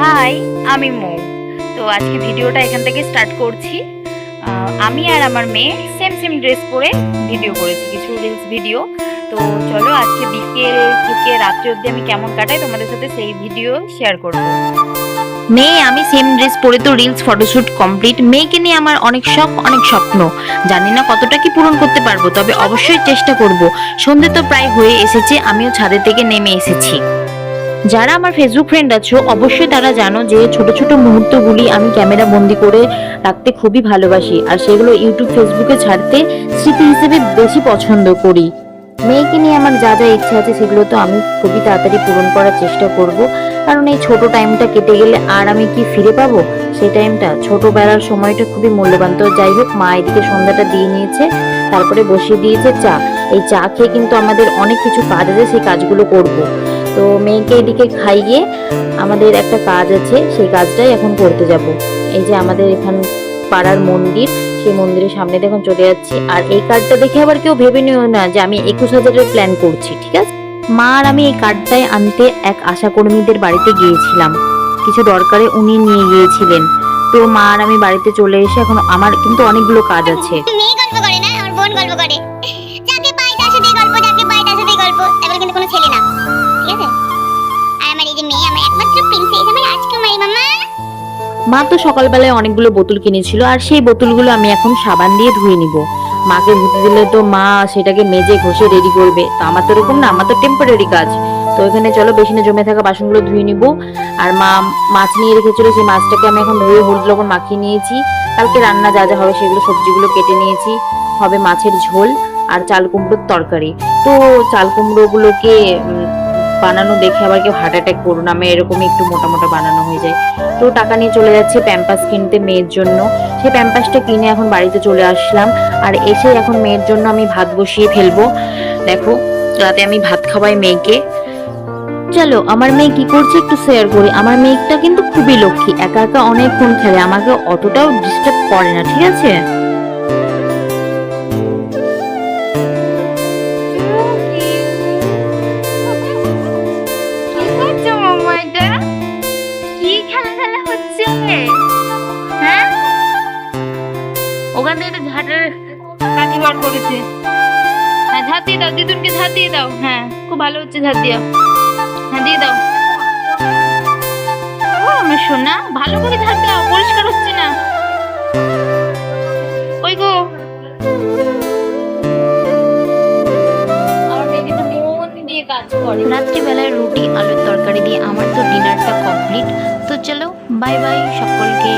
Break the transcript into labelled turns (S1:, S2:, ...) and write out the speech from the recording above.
S1: High, আমি মৌ। তো আজকে ভিডিওটা এখান থেকে স্টার্ট করছি। আমি আর আমার মেয়ে সেম সেম ড্রেস পরে ভিডিও করেছি, কিছু রিলস ভিডিও। তো চলো আজকে বিকেল থেকে রাত্রি অবধি আমি কেমন কাটাই তোমাদের সাথে সেই ভিডিও শেয়ার করব। মেয়ে আমি সেম ড্রেস পরে তো রিলস ফটোশুট কমপ্লিট। মেয়েকে নিয়ে আমার অনেক শখ, অনেক স্বপ্ন। জানি না কতটা কি পূরণ করতে পারবো, তবে অবশ্যই চেষ্টা করব। সন্ধে তো প্রায় হয়ে এসেছে, আমিও ছাদে থেকে নেমে এসেছি। যারা আমার ফেসবুক ফ্রেন্ড আছো অবশ্যই তারা জানো যে ছোট ছোট মুহূর্তগুলি আমি ক্যামেরা বন্দি করে রাখতে খুবই ভালোবাসি, আর সেগুলো ইউটিউব ফেসবুকে ছাড়তে স্মৃতি হিসেবে বেশি পছন্দ করি। মেয়েকে নিয়ে আমার যা যা ইচ্ছা আছে সেগুলো তো আমি খুবই তাড়াতাড়ি পূরণ করার চেষ্টা করব, কারণ এই ছোট টাইমটা কেটে গেলে আর আমি কি ফিরে পাবো? সেই টাইমটা, ছোটবেলার সময়টা খুবই মূল্যবান। তো যাই হোক, মা এদিকে সন্ধ্যাটা দিয়ে নিয়েছে, তারপরে বসিয়ে দিয়েছে চা। এই চা খেয়ে কিন্তু আমাদের অনেক কিছু কাজ আছে, সেই কাজগুলো করব। তো মেয়েকে এদিকে খাইয়ে আমাদের একটা কাজ আছে, সেই কাজটাই এখন করতে যাব। এই যে আমাদের এখান পাড়ার মন্দির, সেই মন্দিরের সামনে দেখুন চলে যাচ্ছি। আর এই কার্ডটা দেখে আবার কেউ ভেবে নিও না যে আমি 21,000-এর প্ল্যান করছি, ঠিক আছে? মা আর আমি এই কার্ডটাই আনতে এক আশাকর্মীদের বাড়িতে গিয়েছিলাম, কিছু দরকারে উনি নিয়ে গিয়েছিলেন। তো মা আর আমি বাড়িতে চলে এসে এখন আমার কিন্তু অনেকগুলো কাজ আছে।
S2: মেয়ে গল্প করে না, আমার বোন গল্প করে। যাকে পাই তার সাথে গল্প, যাকে পাই তার সাথে গল্প, তারপরে কিন্তু কোনো ছেলে না, ঠিক আছে? আর আমার এই যে মেয়ে, আমার একমাত্র প্রিন্সেস, আমার রাজকুমারী মামা।
S1: মা তো সকালবেলায় অনেকগুলো বোতল কিনেছিল, আর সেই বোতলগুলো আমি এখন সাবান দিয়ে ধুয়ে নিব। মাকে ধুতে দিলে তো মা সেটাকে মেজে ঘষে রেডি করবে, তো আমার তো এরকম না, আমার তো টেম্পোরারি কাজ। তো এখানে চলো বেসিনে জমে থাকা বাসনগুলো ধুয়ে নিব। আর মা মাছ নিয়ে রেখেছিল, সেই মাছটাকে আমি এখন ধুয়ে হলুদ লবণ মাখিয়ে নিয়েছি। কালকে রান্না যা যা হবে সেগুলো, সবজিগুলো কেটে নিয়েছি। হবে মাছের ঝোল আর চাল কুমড়োর তরকারি। তো চাল কুমড়োগুলোকে বানানো দেখে আবার কেউ হার্ট অ্যাটাক করুন, আমি এরকমই একটু মোটা মোটা বানানো হয়ে যায়। তো টাকা নিয়ে চলে যাচ্ছে প্যাম্পাস কিনতে মেয়ের জন্য। সেই প্যাম্পাসটা কিনে এখন বাড়িতে চলে আসলাম। আর এসে এখন মেয়ের জন্য আমি ভাত বসিয়ে ফেলবো। দেখো, রাতে আমি ভাত খাওয়াই মেয়েকে। চলো আমার মেয়ে কি করছে একটু শেয়ার করি। আমার মেয়েটা কিন্তু খুবই লক্ষ্মী, একা একা অনেকক্ষণ খেলে, আমাকে অতটাও ডিস্টার্ব করে না, ঠিক আছে? কি খেলা হচ্ছে? হ্যাঁ, ওখান থেকে একটা ঝাঁটের কাঠি বার করেছে। হ্যাঁ, ঝাঁট দিয়ে দাও, দিদুনকে ঝাঁট দিয়ে দাও। হ্যাঁ, খুব ভালো হচ্ছে, ঝাঁট দিও। হ্যাঁ, দিয়ে দাও। ও আমার সোনা, ভালো করে ঝাঁট দাও, পরিষ্কার হচ্ছে না। ওই গো, আমার মেয়ে কিন্তু মন দিয়ে কাজ করে। রাত্রিবেলায় রুটি আলুর তরকারি দিয়ে আমার তো ডিনারটা কমপ্লিট। তো চলো, বাই বাই সকলকে।